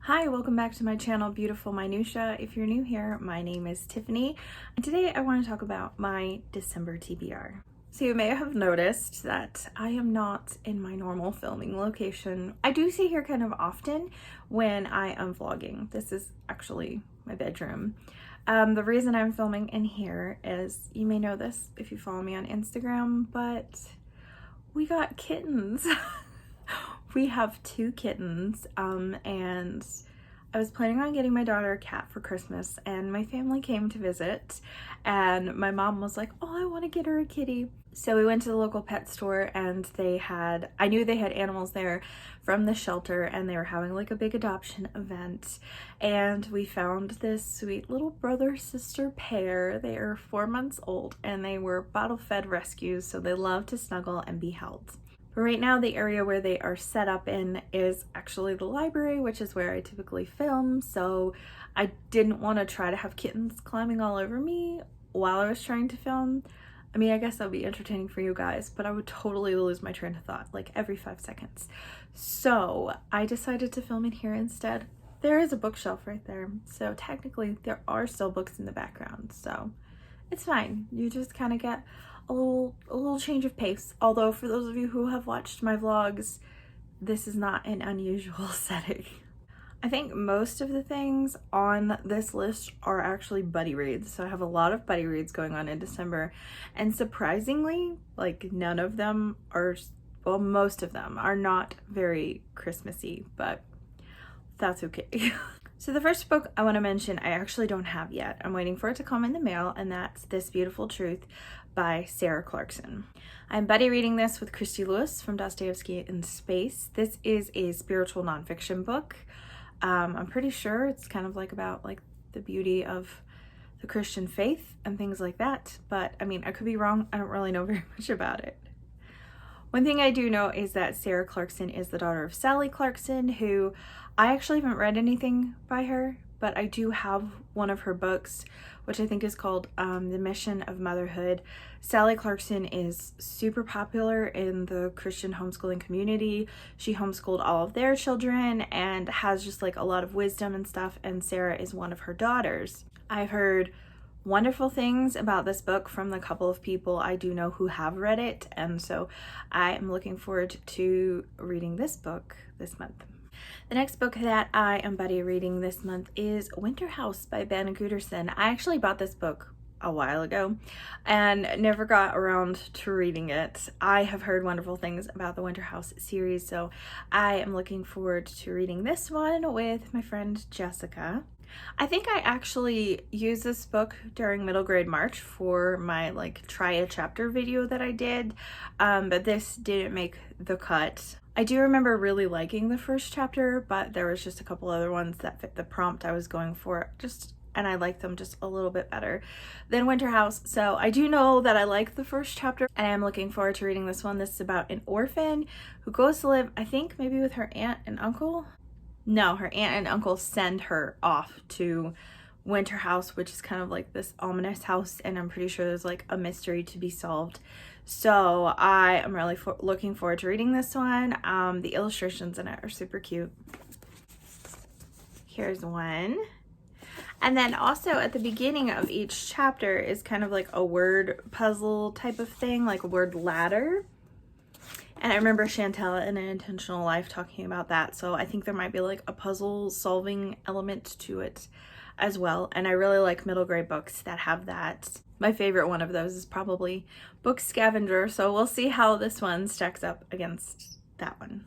Hi, welcome back to my channel, Beautiful Minutia. If you're new here, my name is Tiffany, and today I want to talk about my December TBR. So you may have noticed that I am not in my normal filming location. I do see here kind of often when I am vlogging. This is actually my bedroom. The reason I'm filming in here is, you may know this if you follow me on Instagram, but we got kittens. We have two kittens, and I was planning on getting my daughter a cat for Christmas, and my family came to visit, and my mom was like, oh, I want to get her a kitty. So we went to the local pet store, and I knew they had animals there from the shelter, and they were having like a big adoption event, and we found this sweet little brother-sister pair. They are 4 months old, and they were bottle-fed rescues, so they love to snuggle and be held. But right now, the area where they are set up in is actually the library, which is where I typically film. So I didn't want to try to have kittens climbing all over me while I was trying to film. I mean, I guess that would be entertaining for you guys, but I would totally lose my train of thought like every 5 seconds. So I decided to film in here instead. There is a bookshelf right there. So technically there are still books in the background. So it's fine. You just kind of get a little change of pace. Although for those of you who have watched my vlogs, this is not an unusual setting. I think most of the things on this list are actually buddy reads. So I have a lot of buddy reads going on in December, and surprisingly, like none of them are, well, most of them are not very Christmassy, but that's okay. So the first book I want to mention, I actually don't have yet. I'm waiting for it to come in the mail, and that's This Beautiful Truth by Sarah Clarkson. I'm buddy reading this with Christy Lewis from Dostoevsky in Space. This is a spiritual nonfiction book. I'm pretty sure it's kind of like about like the beauty of the Christian faith and things like that. But I mean, I could be wrong. I don't really know very much about it. One thing I do know is that Sarah Clarkson is the daughter of Sally Clarkson, who I actually haven't read anything by her, but I do have one of her books, which I think is called The Mission of Motherhood. Sally Clarkson is super popular in the Christian homeschooling community. She homeschooled all of their children and has just like a lot of wisdom and stuff, and Sarah is one of her daughters. I've heard wonderful things about this book from the couple of people I do know who have read it, and so I am looking forward to reading this book this month. The next book that I am buddy reading this month is Winter House by Ben Gooderson. I actually bought this book a while ago and never got around to reading it. I have heard wonderful things about the Winter House series, so I am looking forward to reading this one with my friend Jessica. I think I actually used this book during middle grade March for my like try a chapter video that I did, but this didn't make the cut. I do remember really liking the first chapter, but there was just a couple other ones that fit the prompt I was going for, and I liked them just a little bit better than Winter House. So I do know that I like the first chapter, and I'm looking forward to reading this one. This is about an orphan who goes to live, I think maybe with her aunt and uncle. No, her aunt and uncle send her off to Winter House, which is kind of like this ominous house, and I'm pretty sure there's like a mystery to be solved. So I am really looking forward to reading this one. The illustrations in it are super cute. Here's one. And then also at the beginning of each chapter is kind of like a word puzzle type of thing, like a word ladder. And I remember Chantel in An Intentional Life talking about that, so I think there might be like a puzzle solving element to it as well. And I really like middle grade books that have that. My favorite one of those is probably Book Scavenger, so we'll see how this one stacks up against that one.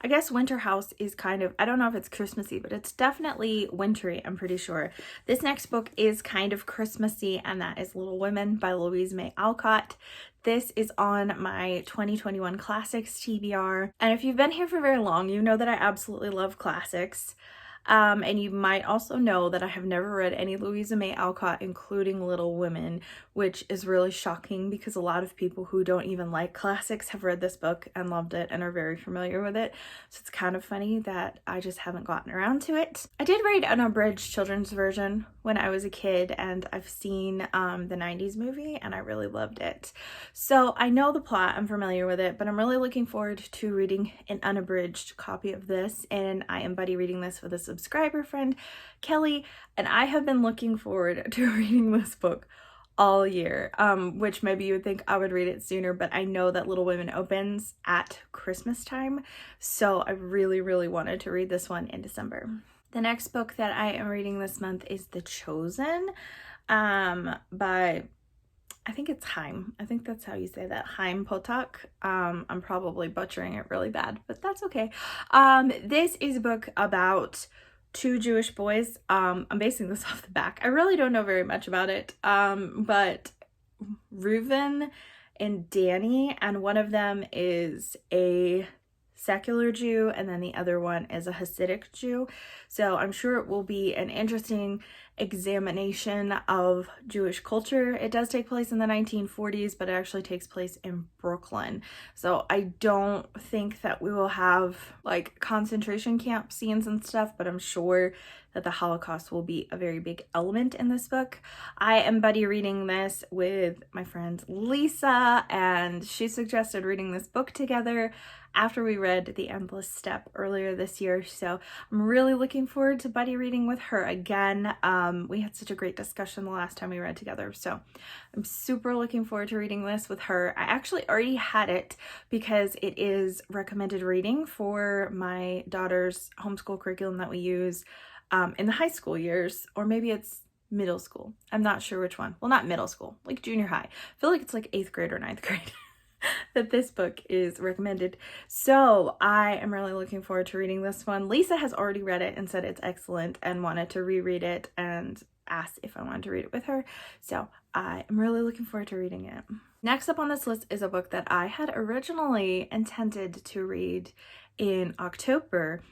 I guess Winter House is kind of, I don't know if it's Christmassy, but it's definitely wintry, I'm pretty sure. This next book is kind of Christmassy, and that is Little Women by Louise May Alcott. This is on my 2021 Classics TBR. And if you've been here for very long, you know that I absolutely love classics. And you might also know that I have never read any Louisa May Alcott, including Little Women, which is really shocking because a lot of people who don't even like classics have read this book and loved it and are very familiar with it. So it's kind of funny that I just haven't gotten around to it. I did read an abridged children's version when I was a kid, and I've seen the 90s movie and I really loved it. So I know the plot, I'm familiar with it, but I'm really looking forward to reading an unabridged copy of this, and I am buddy reading this with a subscriber friend, Kelly, and I have been looking forward to reading this book all year, which maybe you would think I would read it sooner, but I know that Little Women opens at Christmas time, so I really, really wanted to read this one in December. The next book that I am reading this month is The Chosen, by, I think it's Haim. I think that's how you say that, Haim Potok. I'm probably butchering it really bad, but that's okay. This is a book about two Jewish boys. I'm basing this off the back. I really don't know very much about it, but Reuven and Danny, and one of them is a secular Jew and then the other one is a Hasidic Jew. So I'm sure it will be an interesting examination of Jewish culture. It does take place in the 1940s, but it actually takes place in Brooklyn. So I don't think that we will have like concentration camp scenes and stuff, but I'm sure that the Holocaust will be a very big element in this book. I am buddy reading this with my friend Lisa, and she suggested reading this book together after we read The Endless Step earlier this year. So I'm really looking forward to buddy reading with her again. We had such a great discussion the last time we read together, so I'm super looking forward to reading this with her. I actually already had it because it is recommended reading for my daughter's homeschool curriculum that we use in the high school years, or maybe it's middle school. I'm not sure which one. Well, not middle school, like junior high. I feel like it's like 8th grade or 9th grade that this book is recommended. So I am really looking forward to reading this one. Lisa has already read it and said it's excellent and wanted to reread it and asked if I wanted to read it with her. So I am really looking forward to reading it. Next up on this list is a book that I had originally intended to read in October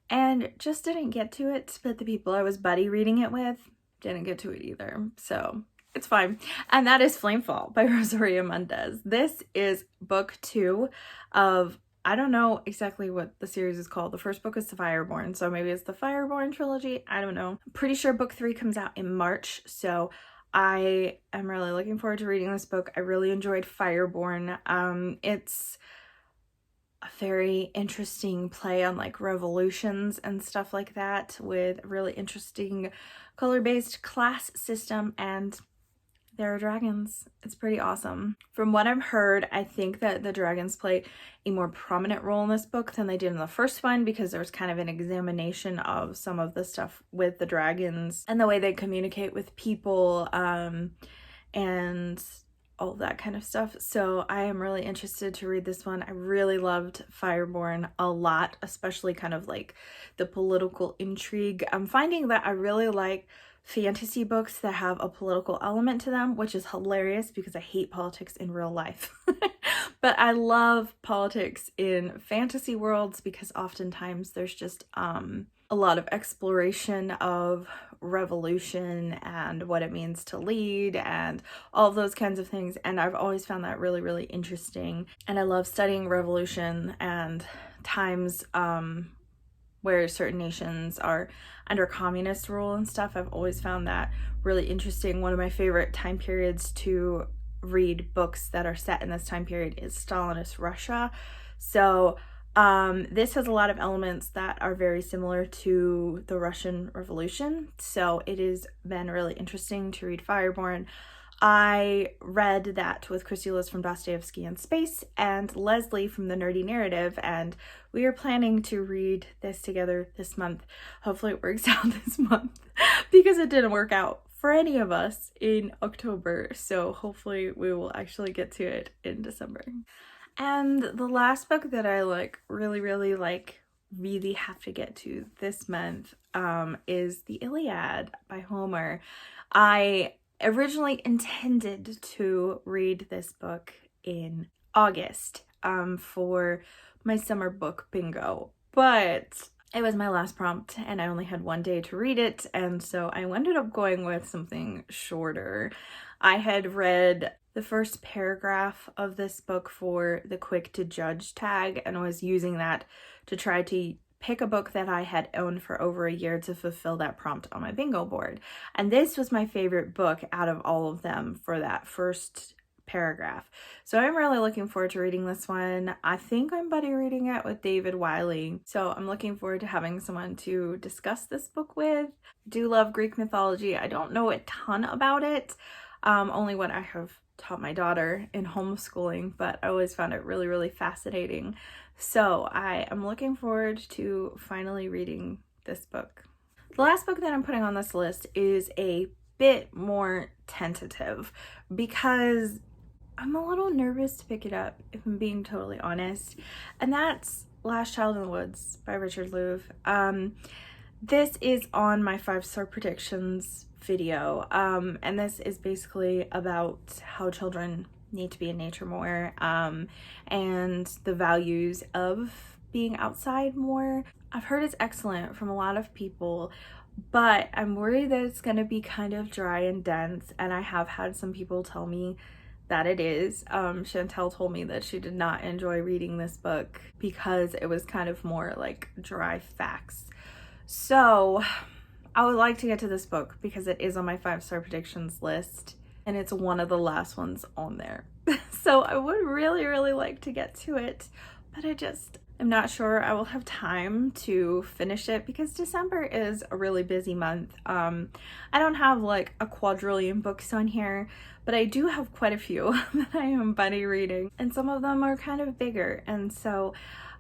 and just didn't get to it, but the people I was buddy reading it with didn't get to it either, so it's fine. And that is Flamefall by Rosaria Mendez. This is book 2 of, I don't know exactly what the series is called. The first book is The Fireborn, so maybe it's the Fireborn trilogy. I don't know. I'm pretty sure book 3 comes out in March, so I am really looking forward to reading this book. I really enjoyed Fireborn. It's a very interesting play on like revolutions and stuff like that, with a really interesting color-based class system, and there are dragons. It's pretty awesome. From what I've heard, I think that the dragons play a more prominent role in this book than they did in the first one, because there was kind of an examination of some of the stuff with the dragons and the way they communicate with people, and all that kind of stuff. So I am really interested to read this one. I really loved Fireborn a lot, especially kind of like the political intrigue. I'm finding that I really like fantasy books that have a political element to them, which is hilarious because I hate politics in real life. But I love politics in fantasy worlds because oftentimes there's just a lot of exploration of revolution and what it means to lead and all of those kinds of things, and I've always found that really, really interesting. And I love studying revolution and times where certain nations are under communist rule and stuff. I've always found that really interesting. One of my favorite time periods to read books that are set in this time period is Stalinist Russia. So this has a lot of elements that are very similar to the Russian Revolution, so it has been really interesting to read Fireborn. I read that with Christy from Dostoevsky in Space and Leslie from The Nerdy Narrative, and we are planning to read this together this month. Hopefully it works out this month because it didn't work out for any of us in October, so hopefully we will actually get to it in December. And the last book that I really have to get to this month is the Iliad by Homer. I originally intended to read this book in August for my summer book bingo, but it was my last prompt and I only had one day to read it, and so I ended up going with something shorter. I had read the first paragraph of this book for the quick to judge tag and was using that to try to pick a book that I had owned for over a year to fulfill that prompt on my bingo board. And this was my favorite book out of all of them for that first paragraph. So I'm really looking forward to reading this one. I think I'm buddy reading it with David Wiley. So I'm looking forward to having someone to discuss this book with. I do love Greek mythology. I don't know a ton about it, only what I have taught my daughter in homeschooling, but I always found it really, really fascinating. So I am looking forward to finally reading this book. The last book that I'm putting on this list is a bit more tentative because I'm a little nervous to pick it up, if I'm being totally honest, and that's Last Child in the Woods by Richard Louv. This is on my 5-star predictions video, and this is basically about how children need to be in nature more, and the values of being outside more. I've heard it's excellent from a lot of people, but I'm worried that it's going to be kind of dry and dense, and I have had some people tell me that it is. Chantel told me that she did not enjoy reading this book because it was kind of more like dry facts. So I would like to get to this book because it is on my 5-star predictions list, and it's one of the last ones on there. So I would really, really like to get to it, but I'm not sure I will have time to finish it because December is a really busy month. I don't have like a quadrillion books on here, but I do have quite a few that I am buddy reading, and some of them are kind of bigger, and so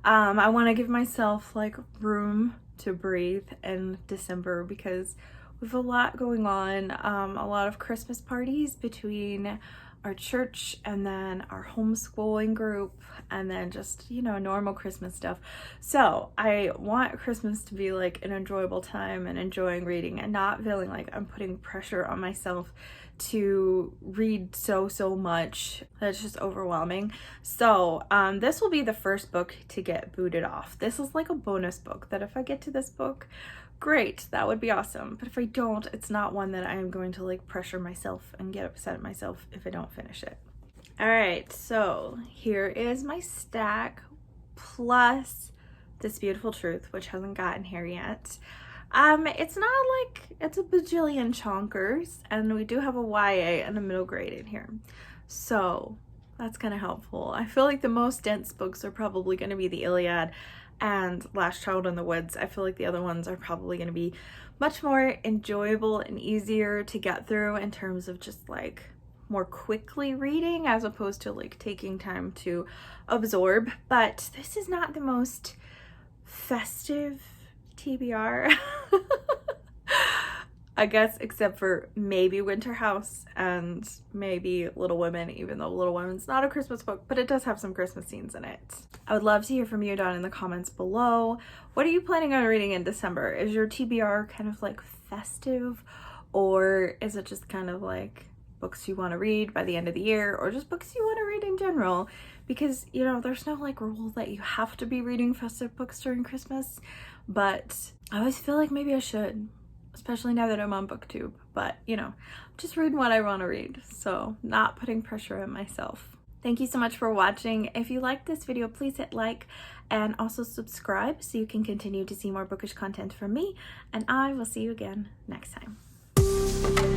I want to give myself like room to breathe in December because we have a lot going on, a lot of Christmas parties between our church and then our homeschooling group, and then just, you know, normal Christmas stuff. So I want Christmas to be like an enjoyable time and enjoying reading and not feeling like I'm putting pressure on myself to read so much that's just overwhelming. So this will be the first book to get booted off. This is like a bonus book that if I get to this book, great, that would be awesome. But if I don't, it's not one that I am going to like pressure myself and get upset at myself if I don't finish it. All right, so here is my stack plus This Beautiful Truth, which hasn't gotten here yet. It's not like it's a bajillion chonkers, and we do have a YA and a middle grade in here, so that's kind of helpful. I feel like the most dense books are probably going to be the Iliad and Last Child in the Woods. I feel like the other ones are probably going to be much more enjoyable and easier to get through in terms of just like more quickly reading as opposed to like taking time to absorb. But this is not the most festive TBR, I guess, except for maybe Winter House and maybe Little Women, even though Little Women's not a Christmas book, but it does have some Christmas scenes in it. I would love to hear from you down in the comments below. What are you planning on reading in December? Is your TBR kind of like festive, or is it just kind of like books you want to read by the end of the year, or just books you want to read in general? Because, you know, there's no like rule that you have to be reading festive books during Christmas, but I always feel like maybe I should, especially now that I'm on BookTube. But, you know, just reading what I want to read, so not putting pressure on myself. Thank you so much for watching. If you liked this video, please hit like and also subscribe so you can continue to see more bookish content from me, and I will see you again next time.